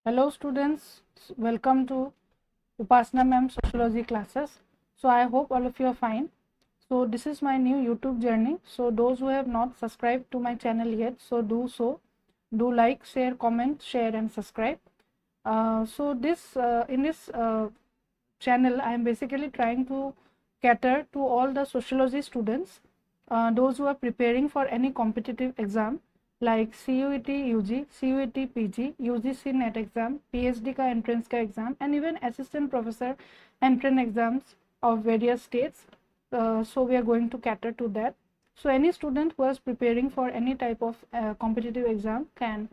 Hello students, welcome to Upasana ma'am sociology classes. So I hope all of you are fine. So this is my new YouTube journey. So those who have not subscribed to my channel yet, so do so. Do like, share, comment, share and subscribe. In this channel, I am basically trying to cater to all the sociology students, those who are preparing for any competitive exam like CUET UG, CUET PG, UGC NET exam, PhD का entrance का exam and even assistant professor entrance exams of various states. So we are going to cater to that. So any student who is preparing for any type of competitive exam can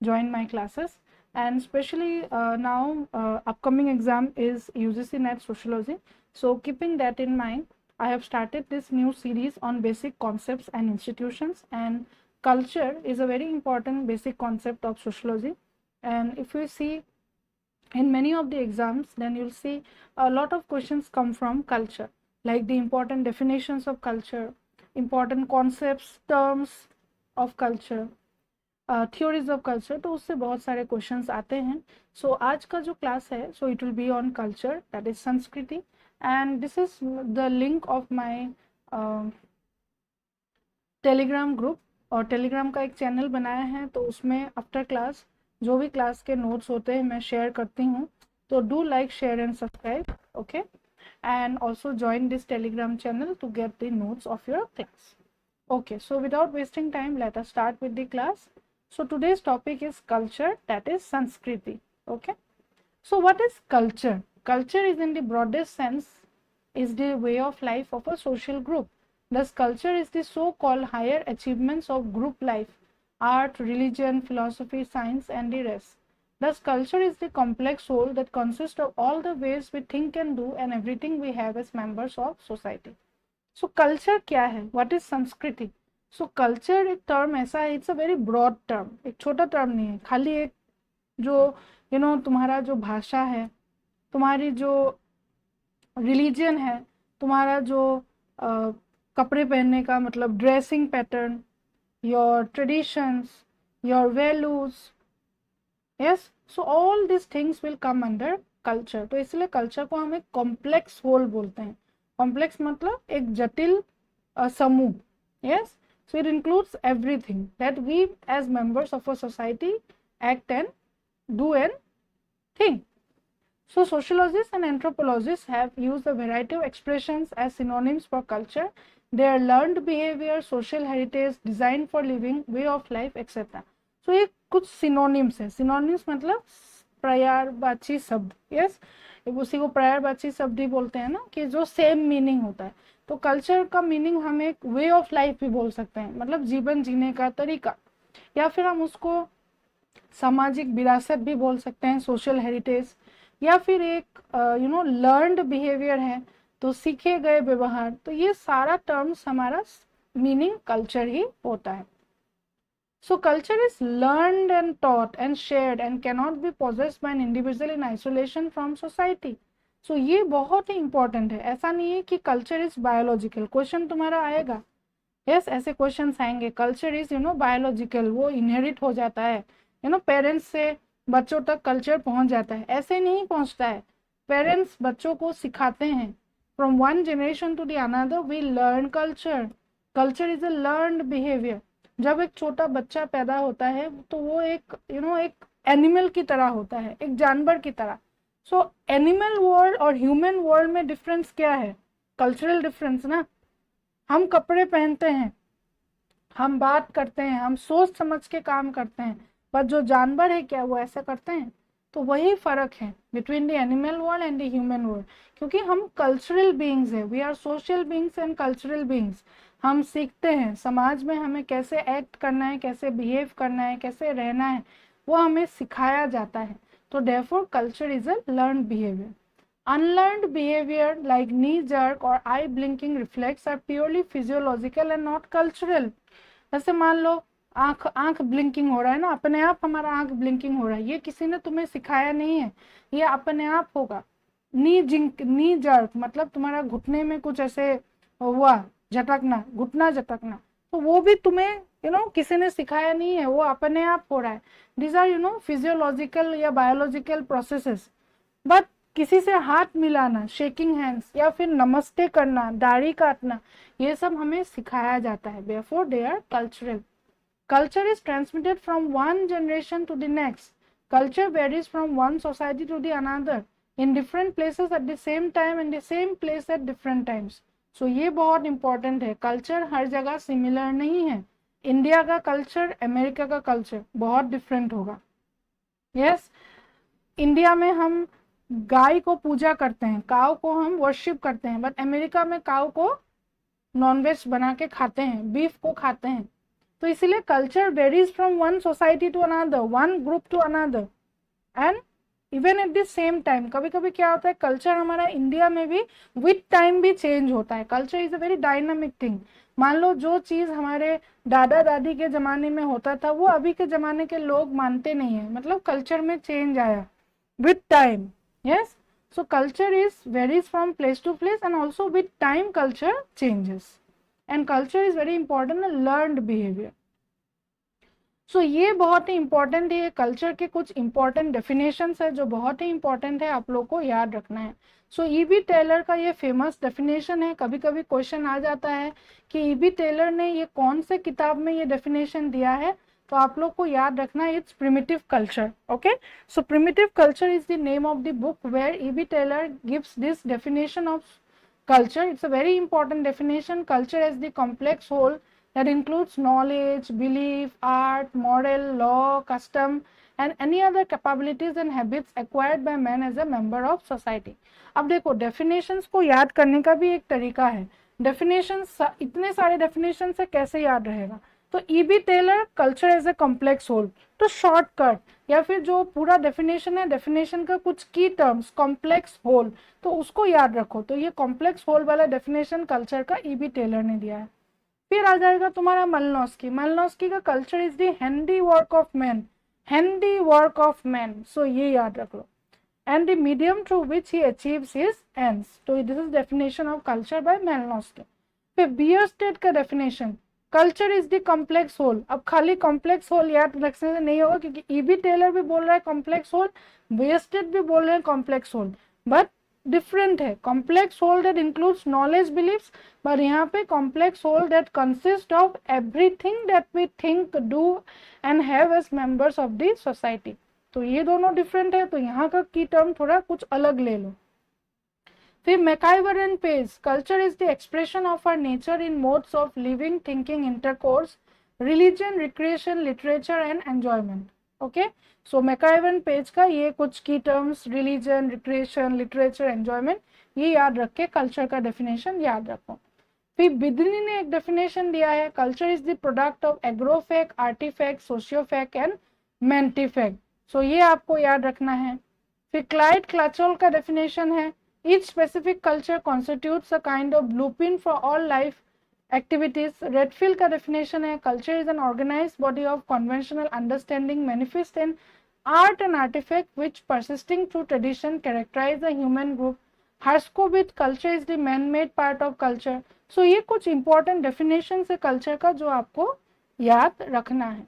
join my classes. And especially now upcoming exam is UGC NET Sociology. So keeping that in mind, I have started this new series on basic concepts and institutions, and culture is a very important basic concept of sociology. And if you see in many of the exams, then you'll see a lot of questions come from culture, like the important definitions of culture, important concepts, terms of culture, theories of culture, तो उससे बहुत सारे questions आते हैं. सो आज का जो class है, so it will be on culture, that is संस्कृति. And this is the link of my Telegram group, और टेलीग्राम का एक चैनल बनाया है, तो उसमें आफ्टर क्लास जो भी क्लास के नोट्स होते हैं मैं शेयर करती हूँ. तो do like, share and subscribe, okay, and also join this telegram channel to get the notes of your class. Okay, so without wasting time, let us start with the class. So today's topic is culture, that is Sanskriti. Okay, so what is culture? Culture is, in the broadest sense, is the way of life of a social group. Thus culture is the so-called higher achievements of group life: art, religion, philosophy, science and the rest. Thus culture is the complex whole that consists of all the ways we think and do and everything we have as members of society. So culture क्या है? What is संस्कृति? सो culture एक term ऐसा है, it's a very broad term, एक छोटा term नहीं है. खाली एक जो तुम्हारा जो भाषा है, तुम्हारी जो रिलीजन है, तुम्हारा जो कपड़े पहनने का मतलब dressing pattern, your traditions, your values, yes, so all this things will come under culture. तो इसलिए कल्चर को हम एक कॉम्प्लेक्स होल बोलते हैं. कॉम्प्लेक्स मतलब एक जटिल समूह. Yes, so it includes everything that we as members of a society act and do and think. So sociologists and anthropologists have used a variety of expressions as synonyms for culture. They are learned behavior, social heritage, design for living, way of life, etc. So ये कुछ synonyms है. synonyms मतलब पर्यायवाची शब्द. yes, उसी को पर्यायवाची शब्द ही बोलते हैं ना, कि जो सेम मीनिंग होता है. तो कल्चर का मीनिंग हम एक वे ऑफ लाइफ भी बोल सकते हैं, मतलब जीवन जीने का तरीका, या फिर हम उसको सामाजिक विरासत भी बोल सकते हैं, सोशल हेरिटेज, या फिर एक लर्नड बिहेवियर है, तो सीखे गए व्यवहार. तो ये सारा टर्म्स हमारा मीनिंग कल्चर ही होता है. So culture is learned and taught and shared and cannot be possessed by an individual in isolation from society. So ये बहुत ही इंपॉर्टेंट है. ऐसा नहीं है कि कल्चर इज बायोलॉजिकल. क्वेश्चन तुम्हारा आएगा, यस, ऐसे क्वेश्चंस आएंगे. कल्चर इज बायोलॉजिकल, वो इनहेरिट हो जाता है, पेरेंट्स से बच्चों तक कल्चर पहुंच जाता है. ऐसे नहीं पहुंचता है. पेरेंट्स बच्चों को सिखाते हैं. From one generation to the another we learn culture. Culture is a learned behaviour. जब एक छोटा बच्चा पैदा होता है तो वो एक एक एनिमल की तरह होता है, एक जानवर की तरह. सो एनिमल वर्ल्ड और ह्यूमन वर्ल्ड में डिफरेंस क्या है? कल्चरल डिफरेंस ना. हम कपड़े पहनते हैं, हम बात करते हैं, हम सोच समझ के काम करते हैं, पर जो जानवर है क्या वो ऐसा करते हैं? तो वही फर्क है between the animal world and the human world, क्योंकि हम कल्चरल बीइंग्स हैं. We are social beings and cultural beings. हम सीखते हैं समाज में हमें कैसे एक्ट करना है, कैसे बिहेव करना है, कैसे रहना है, वो हमें सिखाया जाता है. तो therefore culture is a learned behavior. Unlearned behavior like knee jerk or eye blinking reflex are purely physiological and not cultural. जैसे मान लो आंख ब्लिंकिंग हो रहा है ना, अपने आप हमारा आंख ब्लिंकिंग हो रहा है, ये किसी ने तुम्हें सिखाया नहीं है, ये अपने आप होगा. नी जर्क मतलब तुम्हारा घुटने में कुछ ऐसे हुआ, झटकना, घुटना झटकना, तो वो भी तुम्हें किसी ने सिखाया नहीं है, वो अपने आप हो रहा है। दीज आर फिजियोलॉजिकल या बायोलॉजिकल प्रोसेसेस। बट किसी से हाथ मिलाना, शेकिंग हैंड्स, या फिर नमस्ते करना, दाढ़ी काटना, ये सब हमें सिखाया जाता है। Therefore they are cultural. Culture is transmitted from one generation to the next. Culture varies from one society to the another in different places at the same time and the same place at different times. So ये बहुत important है, culture हर जगह similar नहीं है। India का culture America का culture बहुत different होगा। यस, इंडिया में हम गाय को पूजा करते हैं, काऊ को हम वर्शिप करते हैं, बट अमेरिका में काऊ को नॉनवेज बना के खाते हैं, बीफ को खाते हैं। तो इसीलिए culture varies from one society to another, one group to another, and even at the same time. कभी कभी क्या होता है, कल्चर हमारा इंडिया में भी विथ टाइम भी चेंज होता है। Culture is a very dynamic thing. मान लो जो चीज हमारे दादा दादी के जमाने में होता था वो अभी के जमाने के लोग मानते नहीं है, मतलब कल्चर में चेंज आया with time. Yes, so culture is varies from place to place and also with time culture changes, and culture is very important and learned behavior. so ये बहुत ही important है। कल्चर के कुछ important definitions है जो बहुत ही important है, आप लोग को याद रखना है। सो ईबी टेलर का ये फेमस डेफिनेशन है। कभी कभी क्वेश्चन आ जाता है कि ईबी टेलर ने ये कौन से किताब में ये डेफिनेशन दिया है, तो आप लोग को याद रखना है, it's primitive culture. Okay, so primitive culture is the name of the book where E B Tylor gives this definition of culture. It's a very important definition. Culture as the complex whole that includes knowledge, belief, art, moral, law, custom, and any other capabilities and habits acquired by man as a member of society. अब देखो definitions को याद करने का भी एक तरीका है। definitions, इतने सारे definitions से कैसे याद रहेगा? तो E B Tylor culture as a complex whole, तो शॉर्टकट या फिर जो पूरा डेफिनेशन है, डेफिनेशन का कुछ की टर्म्स, कॉम्प्लेक्स होल, तो उसको याद रखो। तो ये कॉम्प्लेक्स होल वाला डेफिनेशन कल्चर का ईबी टेलर ने दिया है। फिर आ जाएगा तुम्हारा मलिनोस्की। मलिनोस्की का culture is the handy work of man, handy work of man, so ये याद रख लो, and the medium through which he achieves his ends. तो this is definition of culture by Malinowski. फिर बियरस्टेड का definition, culture is the complex whole. अब खाली complex whole याद रखने से नहीं होगा, क्योंकि ईबी टेलर भी बोल रहा है कॉम्प्लेक्स होल, बियरस्टेड भी बोल रहे हैं कॉम्प्लेक्स होल, बट डिफरेंट है। Complex whole that includes knowledge, beliefs, पर यहाँ पे complex whole that consist of everything that we think, do and have as members of the society. तो ये दोनों डिफरेंट है, तो यहाँ का की टर्म थोड़ा कुछ अलग ले लो। फिर MacIver and Page, culture is the expression of our nature in modes of living, thinking, intercourse, religion, recreation, literature and enjoyment. Okay, so MacIver and Page का ये कुछ key terms, religion, recreation, literature, enjoyment, ये याद रख के culture का definition याद रखो। फिर बिदनी ने एक डेफिनेशन दिया है, culture is the product of agrofact, artifact, sociofact and mentifact. So ये आपको याद रखना है। फिर क्लाइड क्लाचोल का डेफिनेशन है, each specific culture constitutes a kind of blueprint for all life activities. Redfield का definition है, culture is an organized body of conventional understanding manifest in art and artifact which persisting through tradition characterize a human group. Herskovitz, culture is the man-made part of culture. So ये कुछ important definitions है culture का जो आपको याद रखना है।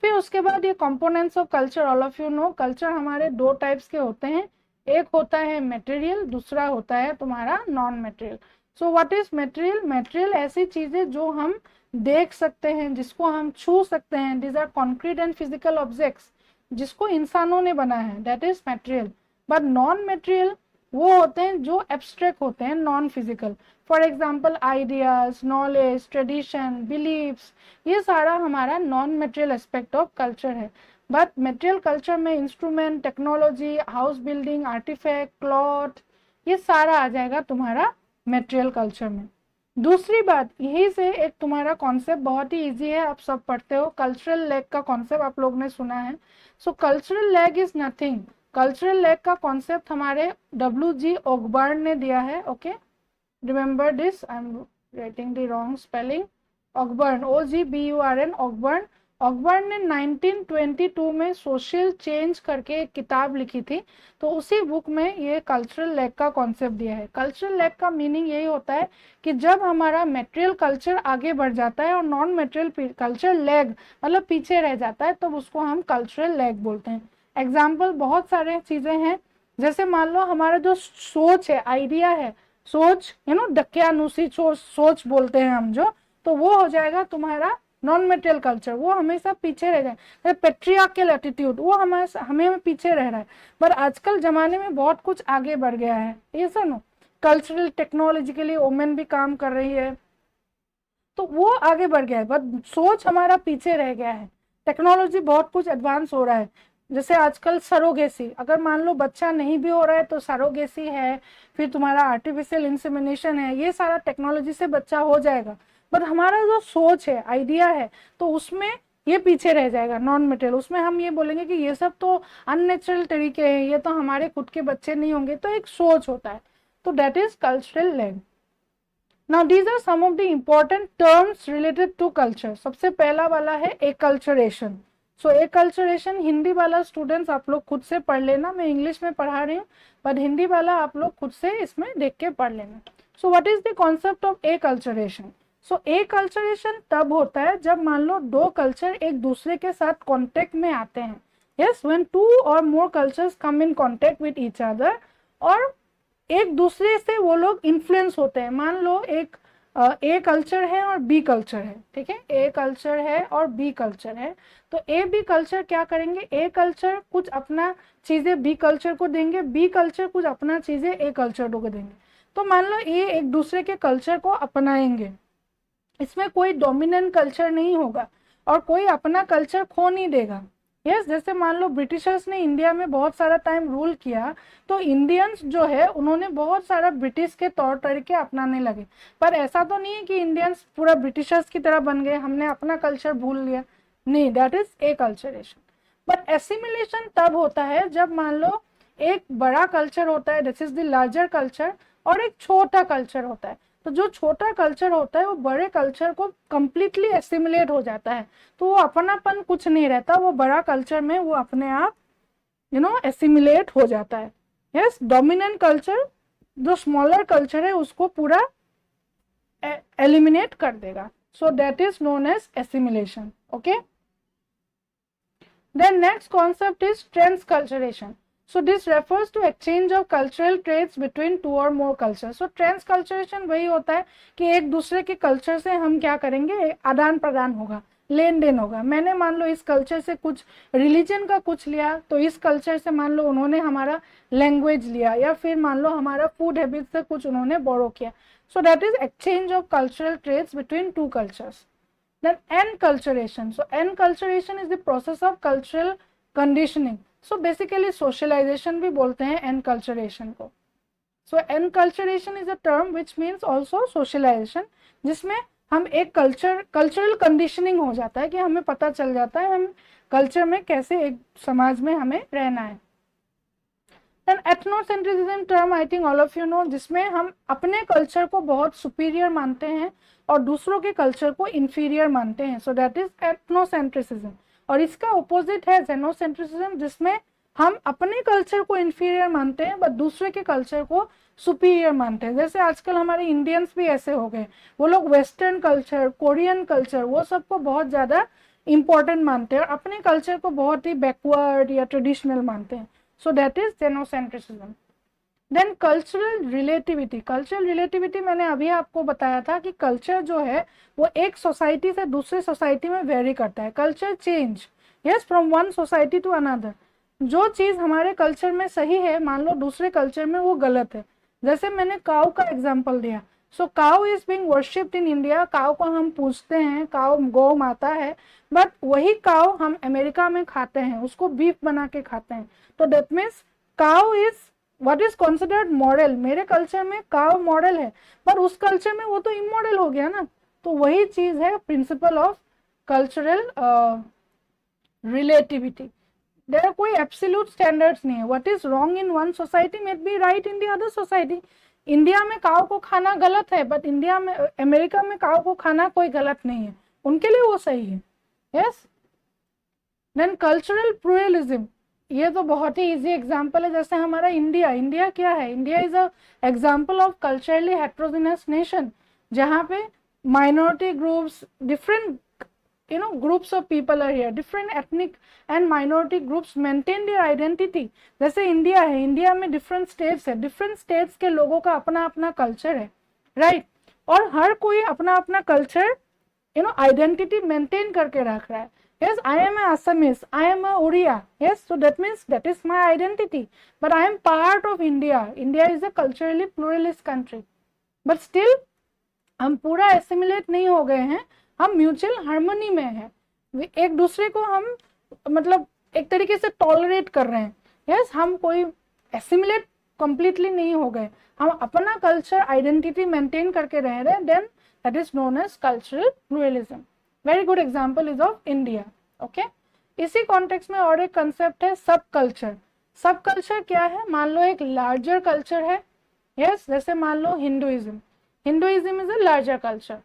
फिर उसके बाद ये components of culture, all of you know, culture हमारे दो types के होते हैं, एक होता है मटेरियल, दूसरा होता है तुम्हारा non material. So what is material? Material ऐसी चीजें जो हम देख सकते हैं, जिसको हम छू सकते हैं, these are concrete and physical objects, जिसको इंसानों ने बनाया है, that is material. But non material वो होते हैं जो एब्स्ट्रैक्ट होते हैं, non physical. For example ideas, knowledge, tradition, believes, ये सारा हमारा non material aspect of culture है। बट मटेरियल कल्चर में instrument, technology, house building, artifact, cloth, ये सारा आ जाएगा तुम्हारा मटेरियल कल्चर में। दूसरी बात, यही से एक तुम्हारा कॉन्सेप्ट बहुत ही इजी है, आप सब पढ़ते हो, कल्चरल लैग का कॉन्सेप्ट आप लोग ने सुना है। सो cultural lag is nothing, cultural lag का कॉन्सेप्ट हमारे WG ऑगबर्न ने दिया है। Okay, remember this, I am writing the wrong spelling, Ogburn, OGBURN, Ogburn. Akbar ने 1922 में सोशल चेंज करके एक किताब लिखी थी, तो उसी बुक में ये कल्चरल लैग का कॉन्सेप्ट दिया है। कल्चरल लैग का मीनिंग यही होता है कि जब हमारा मेटेरियल कल्चर आगे बढ़ जाता है और नॉन मेटेरियल कल्चर लैग मतलब पीछे रह जाता है, तो उसको हम कल्चरल लैग बोलते हैं। एग्जाम्पल बहुत सारे चीजें हैं, जैसे मान लो हमारा जो सोच है, आइडिया है, सोच दक्यानुसी सोच बोलते हैं हम जो, तो वो हो जाएगा तुम्हारा नॉन मेटेरियल कल्चर, वो हमेशा पीछे रह जाए। पेट्रियार्कल एटीट्यूड वो हमें पीछे रह रहा है, पर आजकल जमाने में बहुत कुछ आगे बढ़ गया है। ये सुनो, कल्चरल टेक्नोलॉजिकली वुमेन भी काम कर रही है, तो वो आगे बढ़ गया है, बट सोच हमारा पीछे रह गया है। टेक्नोलॉजी बहुत कुछ एडवांस हो रहा है, जैसे आजकल सरोगेसी, अगर मान लो बच्चा नहीं भी हो रहा है तो सरोगेसी है, फिर तुम्हारा आर्टिफिशियल इंसेमिनेशन है, ये सारा टेक्नोलॉजी से बच्चा हो जाएगा। बट हमारा जो सोच है, आइडिया है, तो उसमें ये पीछे रह जाएगा, नॉन मटेरियल। उसमें हम ये बोलेंगे कि ये सब तो अननेचुरल तरीके हैं, ये तो हमारे खुद के बच्चे नहीं होंगे, तो एक सोच होता है, तो that is cultural lag. Now these are some of the important terms related to culture. सबसे पहला वाला है एकल्चरेशन। सो एकल्चरेशन हिंदी वाला स्टूडेंट्स आप लोग खुद से पढ़ लेना, मैं इंग्लिश में पढ़ा रही हूँ, पर हिंदी वाला आप लोग खुद से इसमें देख के पढ़ लेना। So what is the concept of acculturation? So acculturation तब होता है जब मान लो दो कल्चर एक दूसरे के साथ कांटेक्ट में आते हैं। Yes, when two or more cultures come in contact with each other, और एक दूसरे से वो लोग इन्फ्लुएंस होते हैं। मान लो एक ए कल्चर है और बी कल्चर है, ठीक है, ए कल्चर है और बी कल्चर है, तो ए बी कल्चर क्या करेंगे, ए कल्चर कुछ अपना चीजें बी कल्चर को देंगे, बी कल्चर कुछ अपना चीजें ए कल्चर को देंगे। तो मान लो ये एक दूसरे के कल्चर को अपनाएंगे, इसमें कोई डोमिनेंट कल्चर नहीं होगा और कोई अपना कल्चर खो नहीं देगा। यस, जैसे मान लो ब्रिटिशर्स ने इंडिया में बहुत सारा टाइम रूल किया, तो इंडियंस जो है उन्होंने बहुत सारा ब्रिटिश के तौर तरीके अपनाने लगे, पर ऐसा तो नहीं है कि इंडियंस पूरा ब्रिटिशर्स की तरह बन गए, हमने अपना कल्चर भूल लिया, नहीं, that is acculturation. But assimilation तब होता है जब मान लो एक बड़ा कल्चर होता है, this is the larger culture, और एक छोटा कल्चर होता है, तो जो छोटा कल्चर होता है वो बड़े कल्चर को कंप्लीटली एसिमिलेट हो जाता है, तो वो अपनापन कुछ नहीं रहता, वो बड़ा कल्चर में वो अपने आप एसिमिलेट हो जाता है। यस, डोमिनेंट कल्चर जो स्मॉलर कल्चर है उसको पूरा एलिमिनेट कर देगा, so that is known as assimilation. Okay, then next concept is transculturation. So this refers to exchange of cultural traits between two or more cultures. So ट्रांसकल्चरेशन वही होता है कि एक दूसरे के कल्चर से हम क्या करेंगे, आदान प्रदान होगा, लेन देन होगा। मैंने मान लो इस कल्चर से कुछ रिलीजन का कुछ लिया, तो इस कल्चर से मान लो उन्होंने हमारा लैंग्वेज लिया, या फिर मान लो हमारा फूड हैबिट से कुछ उन्होंने बोरो किया। सो that is exchange of cultural traits between two cultures. Then enculturation. So enculturation is the process of cultural conditioning. So basically socialization भी बोलते हैं enculturation को. So enculturation is a term which means also socialization, जिसमें हम एक cultural conditioning हो जाता है कि हमें पता चल जाता है हम culture में कैसे एक समाज में हमें रहना है. Then ethnocentrism term I think all of you know, जिसमें हम अपने कल्चर को बहुत सुपीरियर मानते हैं और दूसरों के कल्चर को इंफीरियर मानते हैं. So that is ethnocentrism. और इसका अपोजिट है जेनोसेंट्रिसिज्म, जिसमें हम अपने कल्चर को इंफीरियर मानते हैं बट दूसरे के कल्चर को सुपीरियर मानते हैं. जैसे आजकल हमारे इंडियंस भी ऐसे हो गए, वो लोग वेस्टर्न कल्चर, कोरियन कल्चर, वो सबको बहुत ज़्यादा इंपॉर्टेंट मानते हैं और अपने कल्चर को बहुत ही बैकवर्ड या ट्रेडिशनल मानते हैं. So that is xenocentrism. Then cultural relativity. Cultural relativity मैंने अभी आपको बताया था कि कल्चर जो है वो एक सोसाइटी से दूसरे सोसाइटी में वेरी करता है. Culture change, yes, from one society to another. जो चीज़ हमारे कल्चर में सही है मान लो दूसरे कल्चर में वो गलत है. जैसे मैंने काऊ का एग्जाम्पल दिया. So cow is being worshipped in India. Cow को हम पूजते हैं, काऊ गौ माता है, बट वही काऊ हम अमेरिका में खाते हैं, उसको बीफ बना के खाते हैं. तो that means cow is what is considered moral. मेरे कल्चर में काउ मॉरल है, पर उस कल्चर में वो तो इमोरल हो गया ना. तो वही चीज है principle of cultural relativity. There are कोई एब्सोल्यूट स्टैंडर्ड्स नहीं है. What is wrong in one society may be right in the other society. India में काउ को खाना गलत है, बट इंडिया में, अमेरिका में काउ को खाना कोई गलत नहीं है, उनके लिए वो सही है. यस, देन कल्चरल प्लूरलिज्म, ये तो बहुत ही इजी एग्जांपल है, जैसे हमारा इंडिया, इंडिया क्या है, India is a example of culturally heterogeneous nation, जहाँ पे minority groups, different groups of people are here, different ethnic and minority groups maintain their identity. जैसे इंडिया है, इंडिया में डिफरेंट स्टेट्स है, डिफरेंट स्टेट्स के लोगों का अपना अपना कल्चर है, राइट और हर कोई अपना अपना कल्चर आइडेंटिटी मेंटेन करके रख रहा है. Yes, I am a Assamese, I am a Oriya. Yes, so that means that is my identity. But I am part of India. India is a culturally pluralist country. But still, हम पूरा assimilate नहीं हो गए हैं, हम mutual harmony में हैं, एक दूसरे को हम मतलब एक तरीके से टॉलरेट कर रहे हैं. यस, हम कोई एसिमिलेट कंप्लीटली नहीं हो गए, हम अपना कल्चर आइडेंटिटी मेंटेन करके रह रहे हैं. Then that is known as cultural pluralism. Very good example is of India. Okay, इसी कॉन्टेक्स्ट में और एक कंसेप्ट है सब कल्चर. सब कल्चर क्या है, मान लो एक लार्जर कल्चर है. यस, जैसे मान लो Hinduism, Hinduism is a larger culture.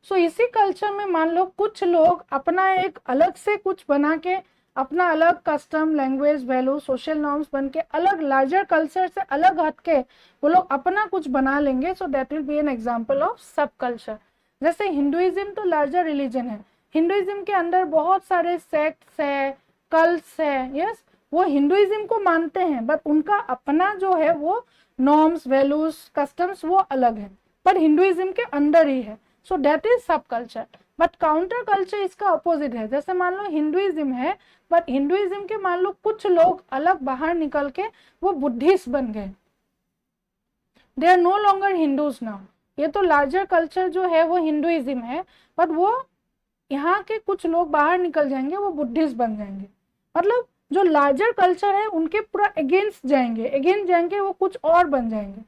So इसी कल्चर में मान लो कुछ लोग अपना एक अलग से कुछ बना के, अपना अलग custom, language, value, social norms बन के अलग लार्जर कल्चर से अलग हट के वो लोग अपना कुछ बना लेंगे. So that will B an example of सब कल्चर. जैसे हिंदुइज्म तो लार्जर रिलीजन है, हिंदुइज्म के अंदर बहुत सारे सेक्ट्स है, कल्ट्स है. यस, वो हिंदुइज्म को मानते हैं बट उनका अपना जो है वो नॉर्म्स, वैल्यूज, कस्टम्स वो अलग है, पर हिंदुइज्म के अंदर ही है. सो दैट इज सब कल्चर. बट काउंटर कल्चर इसका अपोजिट है. जैसे मान लो हिंदुइज्म है, बट हिंदुइज्म के मान लो कुछ लोग अलग बाहर निकल के वो बुद्धिस्ट बन गए, they are no longer Hindus now. ये तो लार्जर कल्चर जो है वो हिंदुइज्म है, बट वो यहाँ के कुछ लोग बाहर निकल जाएंगे, वो बुद्धिस्ट बन जाएंगे. मतलब जो लार्जर कल्चर है उनके पूरा अगेंस्ट जाएंगे, वो कुछ और बन जाएंगे.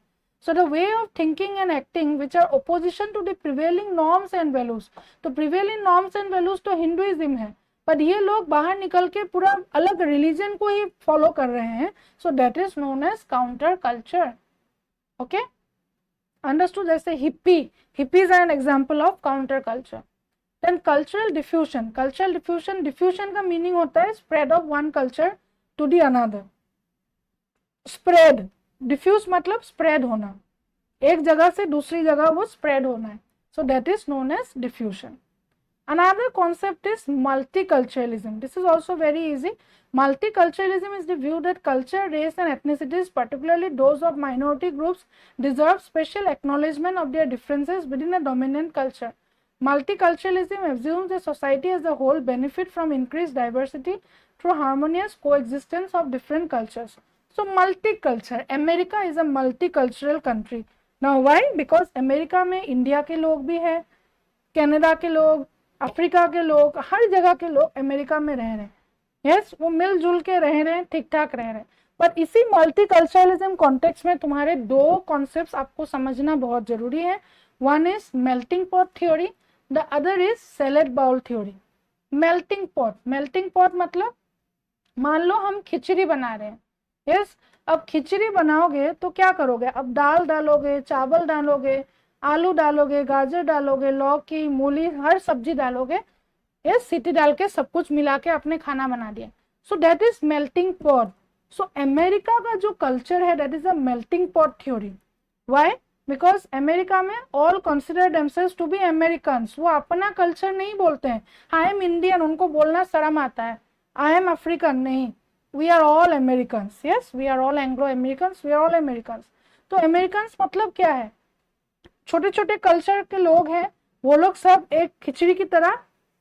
So the way of thinking and acting which are opposition to the prevailing norms and values. तो prevailing norms and values तो हिंदुइज्म है, पर ये लोग बाहर निकल के पूरा अलग रिलीजन को ही फॉलो कर रहे हैं. So that is known as counter culture. Okay? Understood? जैसे hippies are an example of counter culture. Then cultural diffusion. Diffusion का meaning होता है spread of one culture to the another. Spread. Diffuse मतलब spread होना, एक जगह से दूसरी जगह वो स्प्रेड होना है. So that is known as diffusion. Another concept is multiculturalism. This is also very easy. Multiculturalism is the view that culture, race and ethnicities, particularly those of minority groups, deserve special acknowledgement of their differences within a dominant culture. Multiculturalism assumes that society as a whole benefit from increased diversity through harmonious coexistence of different cultures. So multicultural, America is a multicultural country. Now why? Because America में India के लोग भी हैं, Canada के लोग, Africa के लोग, हर जगह के लोग अमेरिका में रह रहे हैं. यस, वो मिलजुल के रह रहे हैं, ठीक ठाक रह रहे हैं. पर इसी मल्टीकल्चरलिज्म कॉन्टेक्स्ट में तुम्हारे दो कॉन्सेप्ट्स आपको समझना बहुत जरूरी है. One is melting pot theory, the other is salad bowl theory. Melting pot मतलब मान लो हम खिचड़ी बना रहे हैं. यस, अब खिचड़ी बनाओगे तो क्या करोगे, अब दाल डालोगे, चावल डालोगे, आलू डालोगे, गाजर डालोगे, लौकी, मूली, हर सब्जी डालोगे. यस, सीटी डाल के सब कुछ मिला के आपने खाना बना दिया. So that is melting pot. So America का जो कल्चर है that is a melting pot theory. Why? Because America में all consider themselves to be Americans. वो अपना कल्चर नहीं बोलते हैं. आई एम इंडियन, उनको बोलना शर्म आता है. आई एम अफ्रीकन, नहीं, we are all Americans. Yes, we are all Anglo-Americans. We are all Americans. तो Americans मतलब क्या है, छोटे छोटे कल्चर के लोग हैं, वो लोग सब एक खिचड़ी की तरह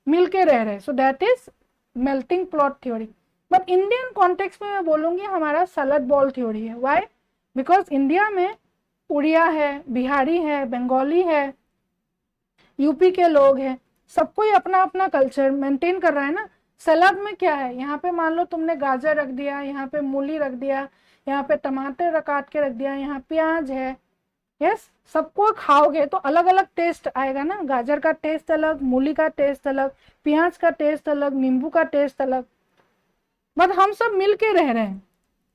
मिल के रह रहे. सो that is melting plot theory. But Indian context में मैं बोलूंगी हमारा सैलेड बॉल थ्योरी है. व्हाई? बिकॉज इंडिया में उड़िया है, बिहारी है, बंगाली है, यूपी के लोग हैं, सबको ही अपना अपना कल्चर मेंटेन कर रहा है ना. सलाद में क्या है, यहाँ पे मान लो तुमने गाजर रख दिया, यहाँ पे मूली रख दिया, यहाँ पे टमाटर काट के रख दिया, यहाँ प्याज है. यस, सबको खाओगे तो अलग अलग टेस्ट आएगा ना. गाजर का टेस्ट अलग, मूली का टेस्ट अलग, प्याज का टेस्ट अलग, नींबू का टेस्ट अलग. बट हम सब मिल के रह रहे हैं.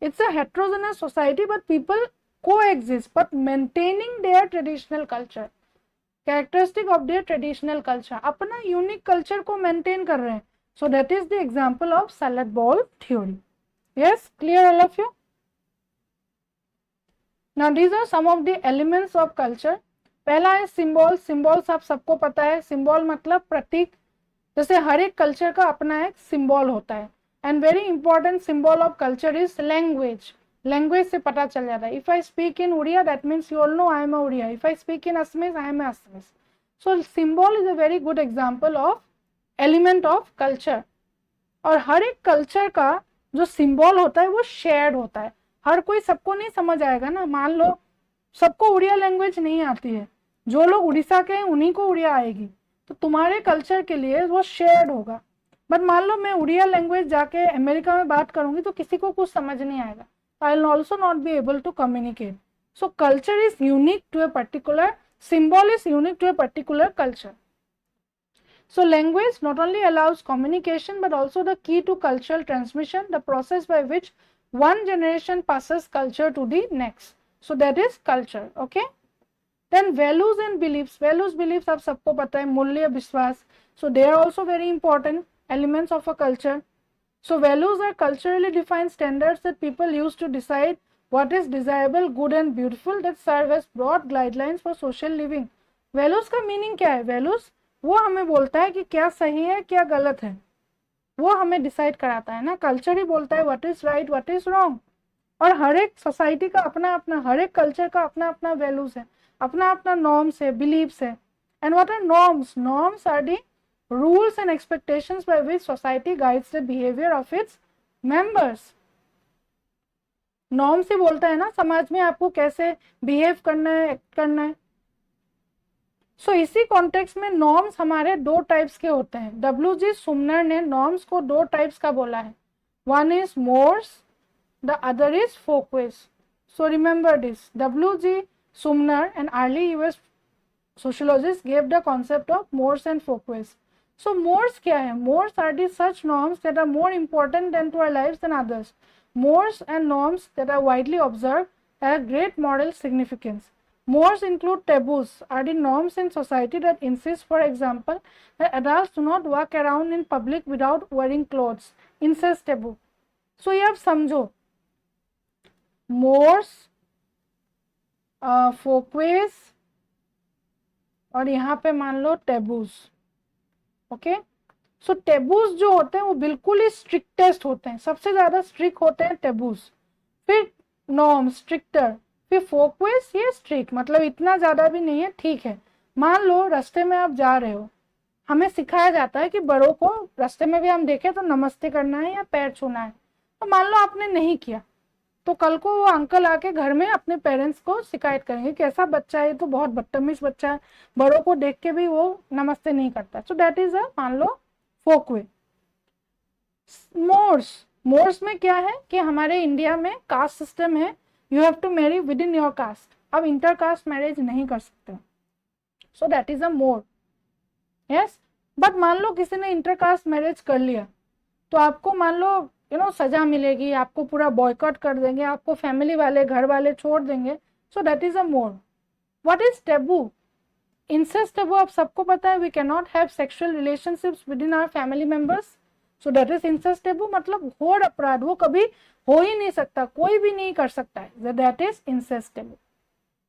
It's a heterogeneous society but people coexist but maintaining their traditional culture. Characteristic of their traditional culture, अपना यूनिक कल्चर को मेंटेन कर रहे हैं. So that is the example of salad bowl theory. Yes, clear all of you? Now these are some of the elements of culture. पहला है symbol. Symbols आप सबको पता है. सिंबल मतलब प्रतीक. जैसे हर एक कल्चर का अपना एक सिंबल होता है. And very important symbol of culture is language. Language से पता चल जाता है. If I speak in Odia that means you all know I am a Odia. If I speak in Assamese I am a Assamese. So symbol is a very good example of element of culture. और हर एक culture का जो symbol होता है वो shared होता है. हर कोई सबको नहीं समझ आएगा ना. मान लो सबको उड़िया लैंग्वेज नहीं आती है, जो लोग उड़ीसा के हैं उन्हीं को उड़िया आएगी, तो तुम्हारे कल्चर के लिए वो शेयर्ड होगा. बट मान लो मैं उड़िया लैंग्वेज जाके अमेरिका में बात करूंगी तो किसी को कुछ समझ नहीं आएगा. I will also not be able to communicate. So culture is unique to a particular, symbol is unique to a particular culture. So language not only allows communication but also the key to cultural transmission, the process by which one generation passes culture to the next. So that is culture. Okay. Then values and beliefs. Values, beliefs आप सबको पता है. मूल्य, विश्वास. So they are also very important elements of a culture. So values are culturally defined standards that people use to decide what is desirable, good and beautiful, that serve as broad guidelines for social living. Values का meaning क्या है? Values वो हमें बोलता है कि क्या सही है क्या गलत है, वो हमें डिसाइड कराता है ना. कल्चर ही बोलता है what is right what is wrong. और हर एक सोसाइटी का अपना अपना, हर एक कल्चर का अपना अपना वैल्यूज है, अपना अपना नॉर्म्स है, बिलीव्स है. And what are norms? Norms are the rules and expectations by which society guides the behavior of its members. Norm से बोलता है ना समाज में आपको कैसे बिहेव करना है, एक्ट करना है. सो इसी कॉन्टेक्स्ट में नॉर्म्स हमारे दो टाइप्स के होते हैं. डब्ल्यू.जी. सुमनर ने नॉर्म्स को दो टाइप्स का बोला है. One is mores, the other is folkways. So remember this. W G. Sumner and early US sociologists gave the concept of Morse and Folkways. So Morse क्या है? Morse are the such norms that are more important than to our lives than others. Morse and norms that are widely observed have great moral significance. Morse include taboos, are the norms in society that insist, for example, that adults do not walk around in public without wearing clothes. Incest taboo. So ये आप समझो. Morse, Folkways और यहाँ पे मान लो taboos. Okay. सो taboos जो होते हैं वो बिल्कुल ही स्ट्रिक्टेस्ट होते हैं, सबसे ज्यादा स्ट्रिक्ट होते हैं टेबूज. फिर नॉर्म स्ट्रिक्टर, फिर फोकवेज ये स्ट्रिक्ट, मतलब इतना ज्यादा भी नहीं है, ठीक है. मान लो रास्ते में आप जा रहे हो, हमें सिखाया जाता है कि बड़ों को रास्ते में भी हम देखें तो नमस्ते करना है या पैर छूना है. तो मान लो आपने नहीं किया तो कल को वो अंकल आके घर में अपने पेरेंट्स को शिकायत करेंगे कि ऐसा बच्चा है, तो बहुत बदतमीज बच्चा है, बड़ों को देख के भी वो नमस्ते नहीं करता. सो दैट इज अ मान लो फोकवे. मोर्स, मोर्स में क्या है कि हमारे इंडिया में कास्ट सिस्टम है. You have to marry with in your caste. अब इंटर कास्ट मैरिज नहीं कर सकते. So that is a more. Yes. But मान लो किसी ने इंटर कास्ट मैरिज कर लिया तो आपको मान लो सजा मिलेगी, आपको पूरा बॉयकॉट कर देंगे, आपको फैमिली वाले घर वाले छोड़ देंगे. So that is a more. What is taboo? Incest taboo आप सबको पता है. We can not have sexual relationships with in our family members. So that is incest taboo. मतलब घोर अपराध, वो कभी हो ही नहीं सकता, कोई भी नहीं कर सकता है. That is incest taboo.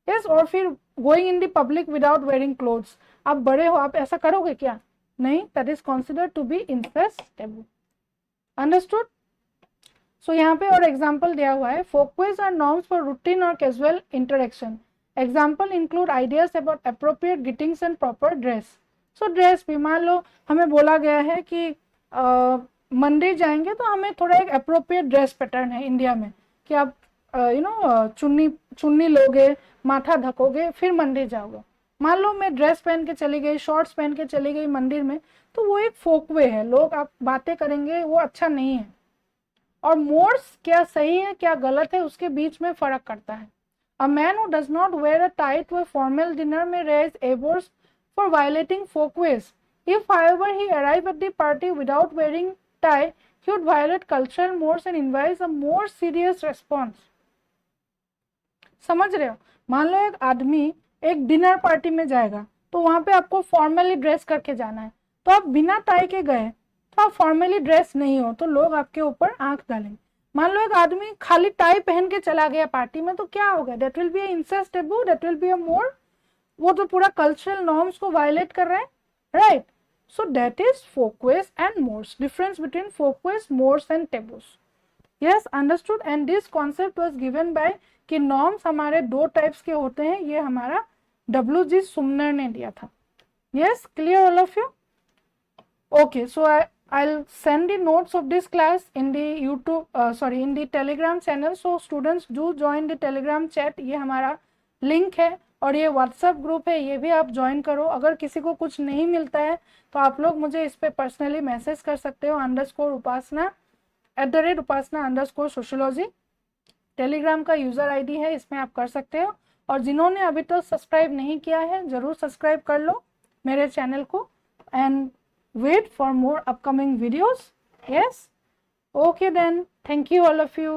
Yes. और फिर going in the public without wearing clothes. आप बड़े हो, आप ऐसा करोगे क्या? नहीं. That is considered to be incest taboo. Understood? So यहाँ पे और एग्जाम्पल दिया हुआ है. Folkways are norms for routine और casual interaction. Example include ideas about appropriate greetings and proper dress. So dress भी मान लो हमें बोला गया है कि मंदिर जाएंगे तो हमें थोड़ा एक अप्रोप्रिएट ड्रेस पैटर्न है इंडिया में कि आप चुन्नी लोगे, माथा ढकोगे, फिर मंदिर जाओगे. मान लो मैं ड्रेस पहन के चली गई, शॉर्ट्स पहन के चली गई मंदिर में, तो वो एक फोकवे है. लोग आप बातें करेंगे, वो अच्छा नहीं है. और मोर्स क्या सही है क्या गलत है उसके बीच में फर्क करता है. A man who does not wear a tie to a formal dinner में raise eyebrows for violating folkways. If however he arrive at the party without wearing tie, he would violate cultural mores and invite a more serious response. समझ रहे हो? मान लो एक आदमी एक dinner party में जाएगा तो वहां पे आपको फॉर्मली ड्रेस करके जाना है, तो आप बिना टाई के गए तो आप फॉर्मली ड्रेस नहीं हो तो लोग आपके ऊपर आंख डालेंगे। मान लो एक आदमी खाली टाई पहन के चला गया पार्टी में, तो क्या होगा? That will be a incest taboo, that will be a more, वो तो पूरा कल्चरल नॉर्म्स को वायलेट कर रहा है, right? So that is folkways and mores, difference between folkways, mores and taboos. Yes, understood. And this concept was given by, कि नॉर्म्स हमारे दो टाइप्स के होते हैं, ये हमारा W.G. सुमनर ने दिया था। Yes, clear all of you? Okay, so I'll send the notes of this class in the YouTube, in the Telegram channel. So students do join the Telegram chat, ये हमारा लिंक है, और ये व्हाट्सएप ग्रुप है, ये भी आप join करो। अगर किसी को कुछ नहीं मिलता है तो आप लोग मुझे इस पे पर्सनली मैसेज कर सकते हो, _उपासना @उपासना_sociology टेलीग्राम का यूजर आईडी है, इसमें आप कर सकते हो। और जिन्होंने अभी तक सब्सक्राइब नहीं किया है जरूर सब्सक्राइब कर लो मेरे चैनल को, and wait for more upcoming videos. Yes, okay then, thank you all of you.